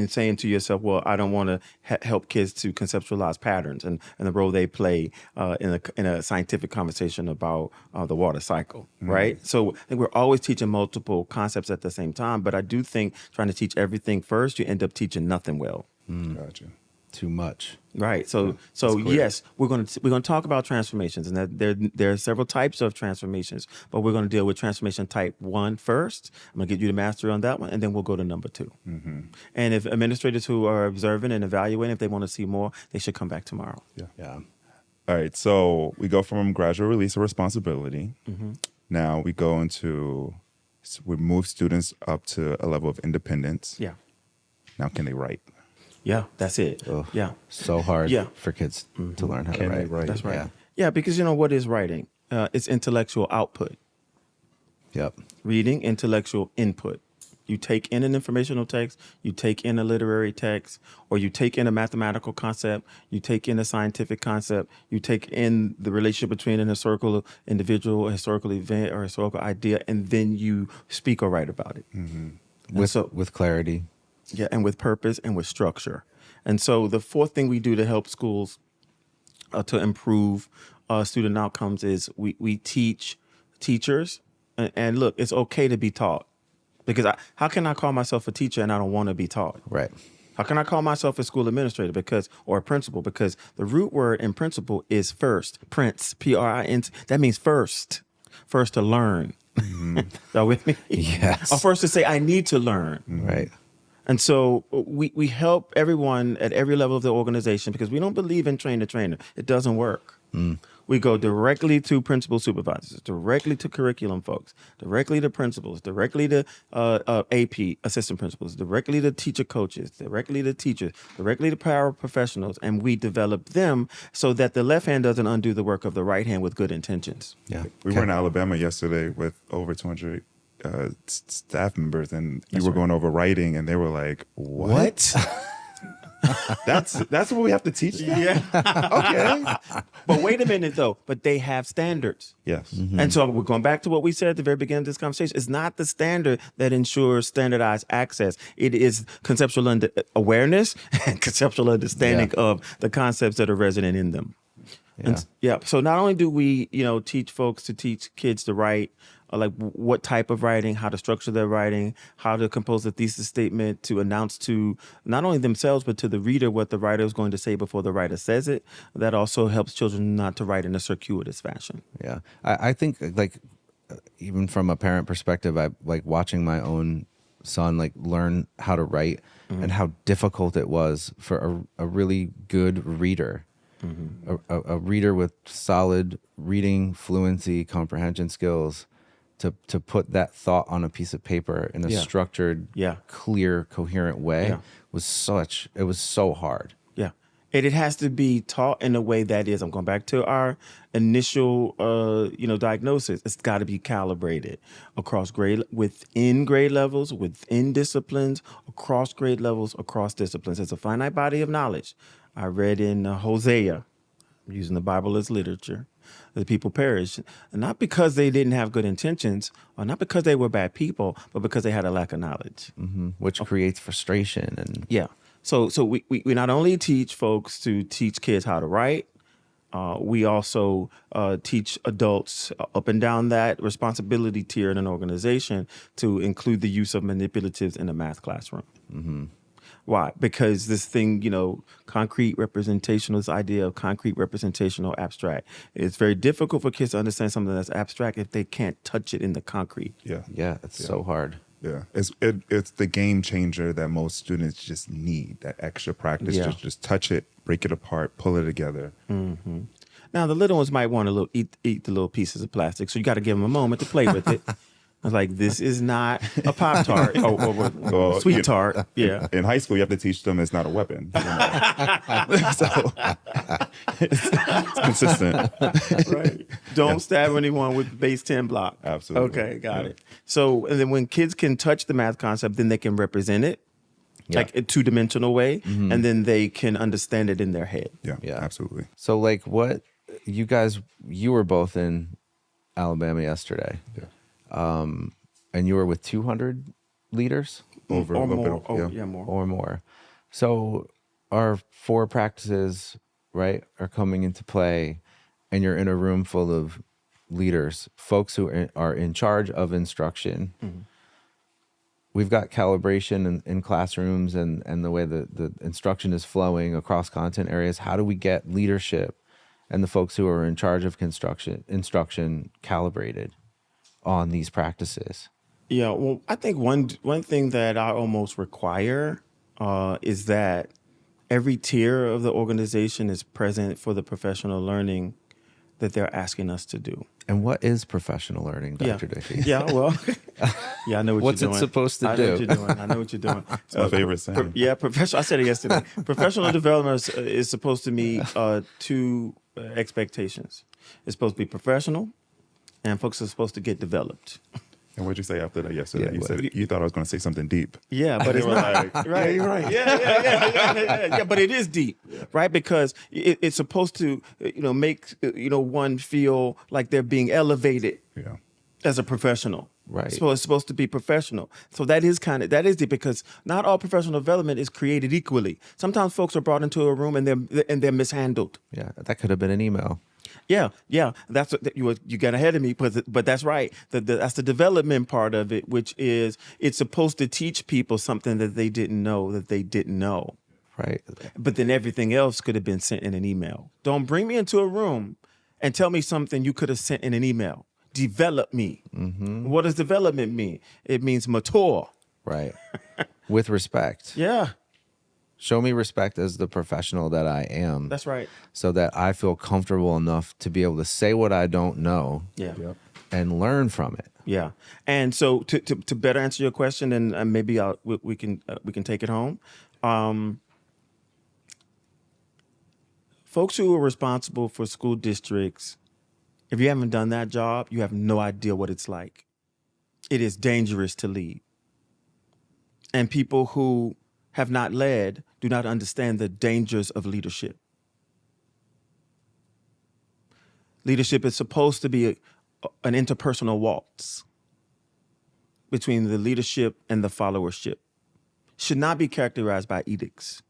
saying to yourself, well, I don't want to help kids to conceptualize patterns and the role they play in a scientific conversation about the water cycle, right? So I think we're always teaching multiple concepts at the same time, but I do think trying to teach everything first, you end up teaching nothing well. Gotcha. Too much. Right. So clear. yes, we're going to talk about transformations, and that there are several types of transformations, but we're going to deal with transformation type 1 first. I'm going to get you the mastery on that one, and then we'll go to number 2. And if administrators who are observing and evaluating, if they want to see more, they should come back tomorrow. Yeah. All right, so we go from graduate release of responsibility. Now we go into, we move students up to a level of independence. Yeah. Now can they write? Yeah, that's it. Ugh. Yeah. So hard Yeah. for kids to learn how to Can they write. write? That's right. Yeah. Yeah, because what is writing? It's intellectual output. Yep. Reading, intellectual input. You take in an informational text, you take in a literary text, or you take in a mathematical concept, you take in a scientific concept, you take in the relationship between an historical individual, a historical event, or historical idea, and then you speak or write about it. With clarity. Yeah, and with purpose and with structure. And so the fourth thing we do to help schools to improve student outcomes is we teach teachers. And look, it's okay to be taught. Because how can I call myself a teacher and I don't want to be taught? Right. How can I call myself a school administrator or a principal? Because the root word in principal is first. Prince, P-R-I-N-C. That means first. First to learn. Y'all with me? Yes. Or first to say, I need to learn. Right. And so we help everyone at every level of the organization because we don't believe in train the trainer. It doesn't work. We go directly to principal supervisors, directly to curriculum folks, directly to principals, directly to AP assistant principals, directly to teacher coaches, directly to teachers, directly to paraprofessionals, and we develop them so that the left hand doesn't undo the work of the right hand with good intentions. Yeah. We were in Alabama yesterday with over 200 staff members, and you were going over writing, and they were like, "What?" That's what we have to teach them? Yeah. Okay. But wait a minute, though. But they have standards. Yes. And so we're going back to what we said at the very beginning of this conversation. It's not the standard that ensures standardized access. It is conceptual awareness and conceptual understanding of the concepts that are resident in them. So not only do we, teach folks to teach kids to write, like what type of writing, how to structure their writing, how to compose a thesis statement to announce to not only themselves, but to the reader what the writer is going to say before the writer says it. That also helps children not to write in a circuitous fashion. Yeah. I think like even from a parent perspective, I like watching my own son like learn how to write and how difficult it was for a really good reader. A reader with solid reading, fluency, comprehension skills to put that thought on a piece of paper in a structured, clear, coherent way was so hard. Yeah. And it has to be taught in a way that is, I'm going back to our initial, diagnosis. It's got to be calibrated across within grade levels, within disciplines, across grade levels, across disciplines. It's a finite body of knowledge. I read in Hosea, using the Bible as literature, the people perished, not because they didn't have good intentions, or not because they were bad people, but because they had a lack of knowledge. Which creates frustration. And So we not only teach folks to teach kids how to write, we also teach adults up and down that responsibility tier in an organization to include the use of manipulatives in a math classroom. Why? Because this thing, concrete representational, this idea of concrete representational abstract, it's very difficult for kids to understand something that's abstract if they can't touch it in the concrete. Yeah, it's so hard. Yeah, it's the game changer that most students just need, that extra practice. Just touch it, break it apart, pull it together. Now, the little ones might want to eat the little pieces of plastic, so you got to give them a moment to play with it. I was like, this is not a Pop-Tart or sweet tart. Yeah. In high school, you have to teach them it's not a weapon. So it's consistent. Right. Don't stab anyone with base 10 block. Absolutely. Okay, got it. So, and then when kids can touch the math concept, then they can represent it like a two-dimensional way, and then they can understand it in their head. Yeah, absolutely. So like what you were both in Alabama yesterday. Yeah. And you were with 200 leaders? Over Or a little more. bit. More. Or more. So our 4 practices, right, are coming into play, and you're in a room full of leaders, folks who are in charge of instruction. We've got calibration in classrooms and the way the instruction is flowing across content areas. How do we get leadership and the folks who are in charge of instruction calibrated on these practices? Yeah, well, I think one thing that I almost require is that every tier of the organization is present for the professional learning that they're asking us to do. And what is professional learning, Dr. Dickey? Yeah, well, I know what What's you're it doing. supposed to I do? know what you're doing. I know what you're doing. It's my favorite saying. Professional. I said it yesterday. Professional development is supposed to meet 2 expectations. It's supposed to be professional, and folks are supposed to get developed. And what'd you say after that yesterday? Yeah, You said you thought I was going to say something deep. Yeah, but it's not. like, Right. Yeah, you're right. Yeah, but it is deep, right? Because it's supposed to, make, one feel like they're being elevated Yeah. as a professional. Right. It's supposed to be professional. So that is deep, because not all professional development is created equally. Sometimes folks are brought into a room and they're mishandled. Yeah, that could have been an email. Yeah. That's what you got ahead of me, but that's right. That's the development part of it, which is it's supposed to teach people something that they didn't know. Right. But then everything else could have been sent in an email. Don't bring me into a room and tell me something you could have sent in an email. Develop me. What does development mean? It means mature. Right. With respect. Yeah, Show me respect as the professional that I am. that's right. So that I feel comfortable enough to be able to say what I don't know Yeah. Yep. and learn from it. Yeah, and so to better answer your question, and maybe we can take it home. Folks who are responsible for school districts, if you haven't done that job, you have no idea what it's like. It is dangerous to lead, and people who have not led do not understand the dangers of leadership. Leadership is supposed to be an interpersonal waltz between the leadership and the followership. Should not be characterized by edicts.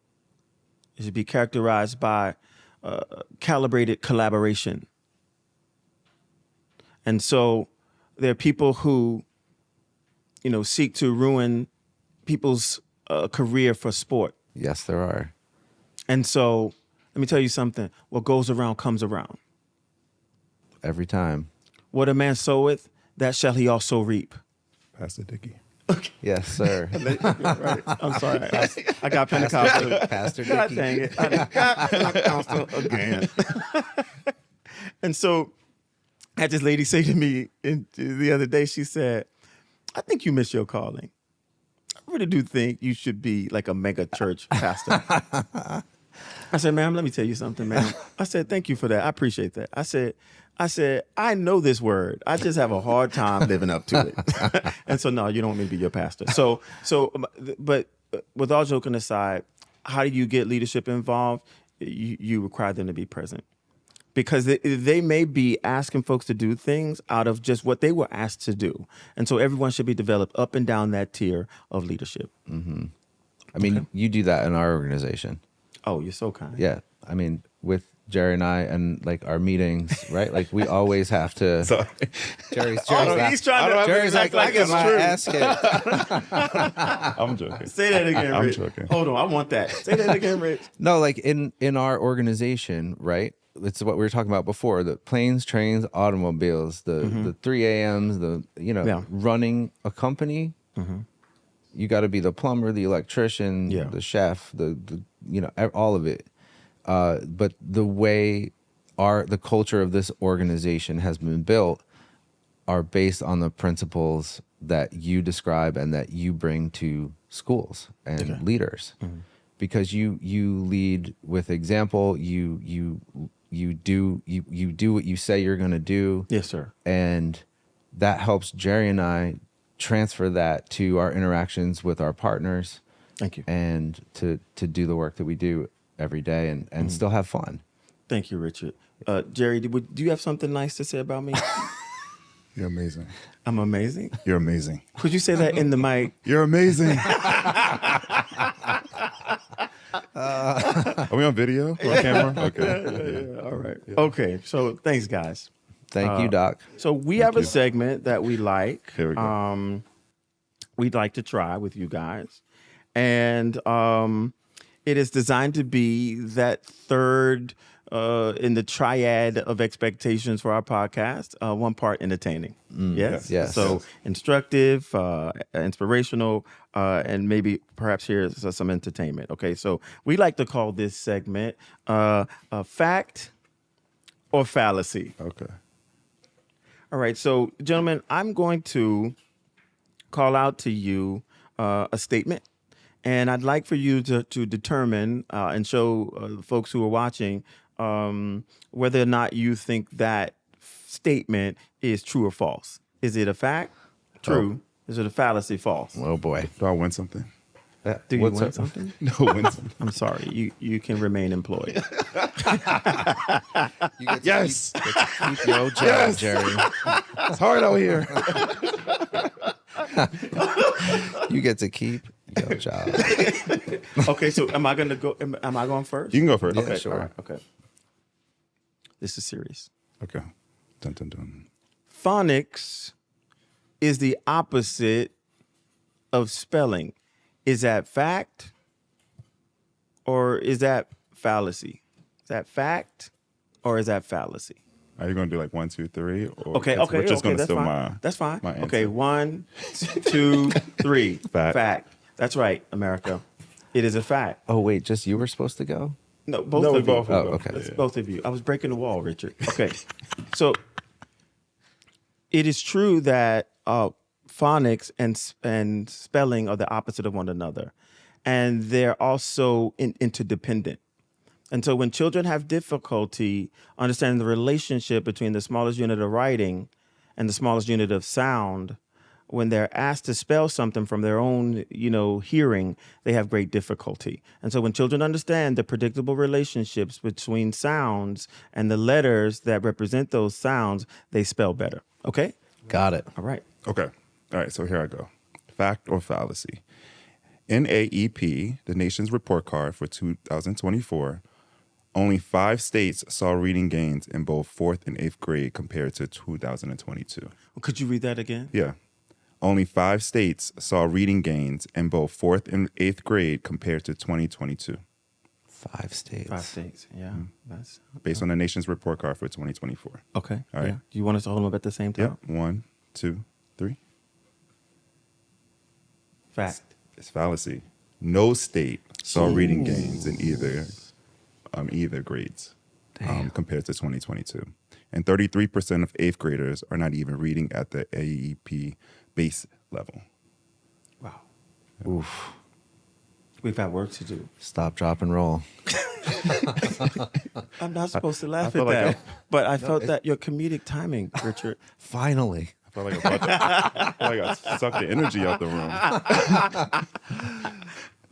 It should be characterized by calibrated collaboration. And so there are people who, seek to ruin people's career for sport. Yes, there are. And so let me tell you something. What goes around comes around. Every time. What a man soweth, that shall he also reap. Pastor Dickey. Yes, sir. Right. I'm sorry. I got Pentecostal. Pastor God Dickey. dang it. I got Pentecostal again. And so I had this lady say to me the other day, she said, I think you miss your calling. I really do think you should be like a mega church pastor. I said, ma'am, let me tell you something, ma'am. I said, thank you for that. I appreciate that. I said, I know this word. I just have a hard time living up to it. And so, no, you don't want me to be your pastor. But with all joking aside, how do you get leadership involved? You require them to be present. Because they may be asking folks to do things out of just what they were asked to do. And so everyone should be developed up and down that tier of leadership. Mm-hmm. I mean, you do that in our organization. Oh, you're so kind. Yeah. I mean, with Jerry and I and like our meetings, right? Like we always have to. Sorry. Jerry's He's trying to Jerry's act like it's my true. ass kicked. I'm joking. Say that again, I'm Rich. joking. Hold on, I want that. Say that again, Rich. No, like in our organization, right? It's what we were talking about before: the planes, trains, automobiles, the 3 a.m.s, running a company. Mm-hmm. You got to be the plumber, the electrician, the chef, the all of it. But the way the culture of this organization has been built are based on the principles that you describe and that you bring to schools and leaders. Mm-hmm. Because you lead with example, you do what you say you're going to do. Yes, sir. And that helps Jerry and I transfer that to our interactions with our partners. Thank you. And to do the work that we do every day and still have fun. Thank you, Richard. Jerry, do you have something nice to say about me? You're amazing. I'm amazing? You're amazing. Could you say that in the mic? You're amazing. Are we on video or on camera? Okay. Yeah. All right. Yeah. Okay. So thanks, guys. Thank you, Doc. So we have a segment that we like. Here we go. We'd like to try with you guys. And it is designed to be that third in the triad of expectations for our podcast, one part entertaining. Yes. So instructive, inspirational, and maybe perhaps here's some entertainment. Okay. So we like to call this segment fact or fallacy. Okay. All right. So, gentlemen, I'm going to call out to you a statement. And I'd like for you to determine and show the folks who are watching whether or not you think that statement is true or false. Is it a fact? True. Is it a fallacy? False. Oh, boy. Do I win something? Do you win something? No, win something. I'm sorry. You can remain employed. Yes. Keep your job, Jerry. It's hard out here. You get to keep your job. Okay, so am I going first? You can go first. Yeah, Okay, sure. all right, okay. This is serious. Okay. Dun, dun, dun. Phonics is the opposite of spelling. Is that fact or is that fallacy? Is that fact or is that fallacy? Are you going to do like 1, 2, 3? Or Okay, we're just going to that's steal fine. That's fine. my answer. Okay, 1, 2, 3. Fact. That's right, America. It is a fact. Oh, wait, just you were supposed to go? No, both No, of we you. both will Oh, go. okay. It's both of you. I was breaking the wall, Richard. Okay. So it is true that phonics and spelling are the opposite of one another. And they're also interdependent. And so when children have difficulty understanding the relationship between the smallest unit of writing and the smallest unit of sound, when they're asked to spell something from their own, hearing, they have great difficulty. And so when children understand the predictable relationships between sounds and the letters that represent those sounds, they spell better. Okay? Got it. All right. Okay. All right. So here I go. Fact or fallacy? In AEP, the nation's report card for 2024, only 5 states saw reading gains in both 4th and 8th grade compared to 2022. Could you read that again? Yeah. Only 5 states saw reading gains in both 4th and 8th grade compared to 2022. 5 states. 5 states. Yeah. That's Based on the nation's report card for 2024. okay. All right. Yeah. Do you want us to hold them up at the same time? Yep. 1, 2, 3. Fact. It's fallacy. No state saw reading gains in either grades compared to 2022. And 33% of 8th graders are not even reading at the AEP base level. Wow. Oof. We've got work to do. Stop, drop, and roll. I'm not supposed to laugh feel at like that, but I felt that your comedic timing, Richard. Finally. I feel like I sucked the energy out the room.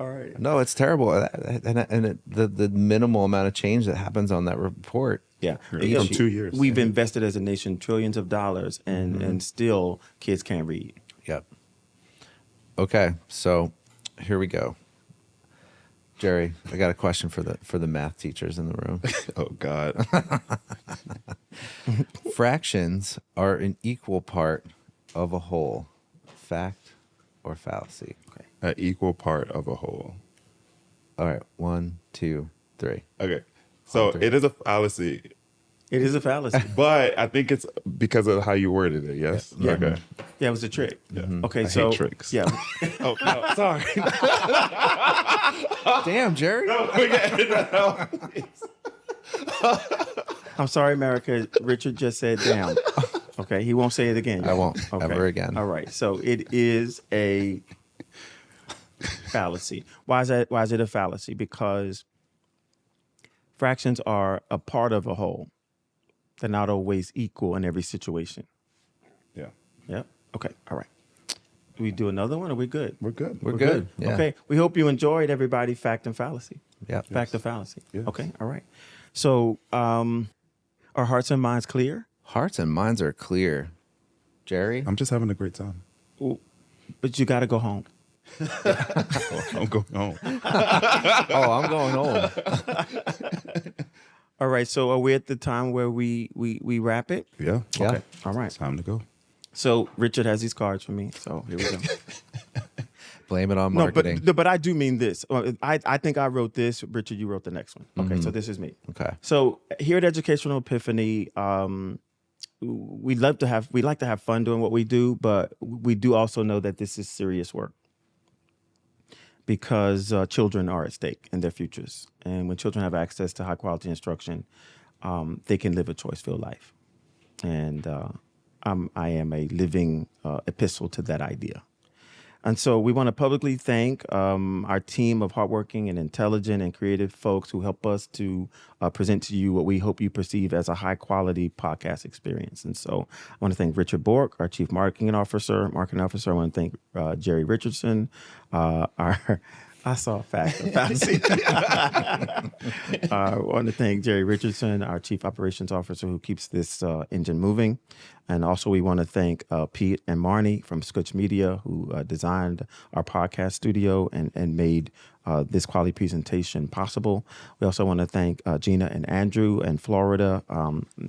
All right. No, it's terrible. The minimal amount of change that happens on that report. Yeah. From 2 years. We've invested as a nation trillions of dollars, and still kids can't read. Yep. Okay, so here we go. Jerry, I got a question for the math teachers in the room. Oh, God. Fractions are an equal part of a whole. Fact or fallacy? Okay. An equal part of a whole. All right, 1, 2, 3. Okay. So it is a fallacy, It is a fallacy. but I think it's because of how you worded it, yes? Yeah. Okay. Yeah, it was a trick. Yeah. Okay, I so hate tricks. Yeah. Oh, no, sorry. Damn, Jerry. I'm sorry, America. Richard just said damn. Okay, he won't say it again. I won't Okay. ever again. All right, so it is a fallacy. Why is that? Why is it a fallacy? Because fractions are a part of a whole. They're not always equal in every situation. Yeah. Yep. Okay. All right. Do we do another one? Or are we good? We're good. We're good. Yeah. Okay. We hope you enjoyed, everybody, fact and fallacy. Yep. Fact or fallacy. Yes. Okay. All right. So, our hearts and minds clear, Hearts and minds are clear. Jerry? I'm just having a great time. but you got to go home. I'm going home. Oh, I'm going home. All right. So, are we at the time where we wrap it? Yeah. Yeah. Okay. All right. Time to go. So, Richard has these cards for me. So, here we go. Blame it on No, marketing. but I do mean this. I think I wrote this. Richard, you wrote the next one. Okay. So, this is me. Okay. So here at Educational Epiphany, we like to have fun doing what we do, but we do also know that this is serious work because children are at stake in their futures, and when children have access to high quality instruction, they can live a choice-filled life, and I am a living epistle to that idea. And so we want to publicly thank our team of hardworking and intelligent and creative folks who help us to present to you what we hope you perceive as a high-quality podcast experience. And so I want to thank Richard Bork, our Chief Marketing Officer. I want to thank Jerry Richardson, I saw a fact. I want to thank Jerry Richardson, our Chief Operations Officer, who keeps this engine moving. And also we want to thank Pete and Marnie from Scutch Media, who designed our podcast studio and made this quality presentation possible. We also want to thank Gina and Andrew in Florida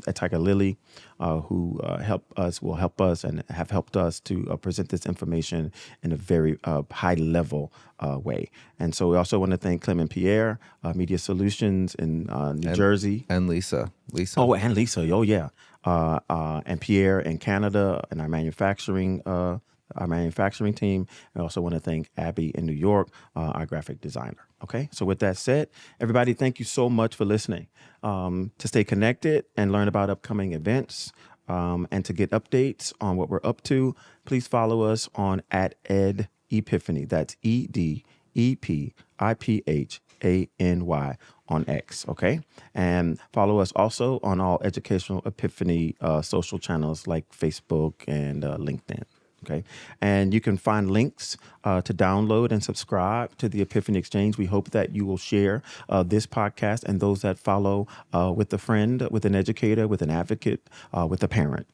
at Tiger Lily, who will help us and have helped us to present this information in a very high level way. And so we also want to thank Clement Pierre, Media Solutions in New Jersey. And Lisa. Oh, and Lisa. Oh, yeah. And Pierre in Canada and our manufacturing team. I also want to thank Abby in New York, our graphic designer. Okay. So with that said, everybody, thank you so much for listening. To stay connected and learn about upcoming events, and to get updates on what we're up to, please follow us on @EdEpiphany. That's EDEPIPHANY on X, okay? And follow us also on all Educational Epiphany social channels like Facebook and LinkedIn. Okay. And you can find links to download and subscribe to the Epiphany Exchange. We hope that you will share this podcast and those that follow with a friend, with an educator, with an advocate, with a parent.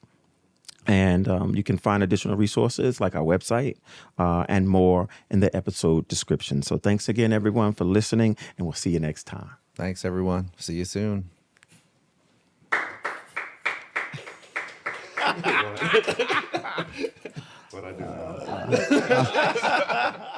And you can find additional resources like our website and more in the episode description. So thanks again, everyone, for listening, and we'll see you next time. Thanks, everyone. See you soon. What I do now.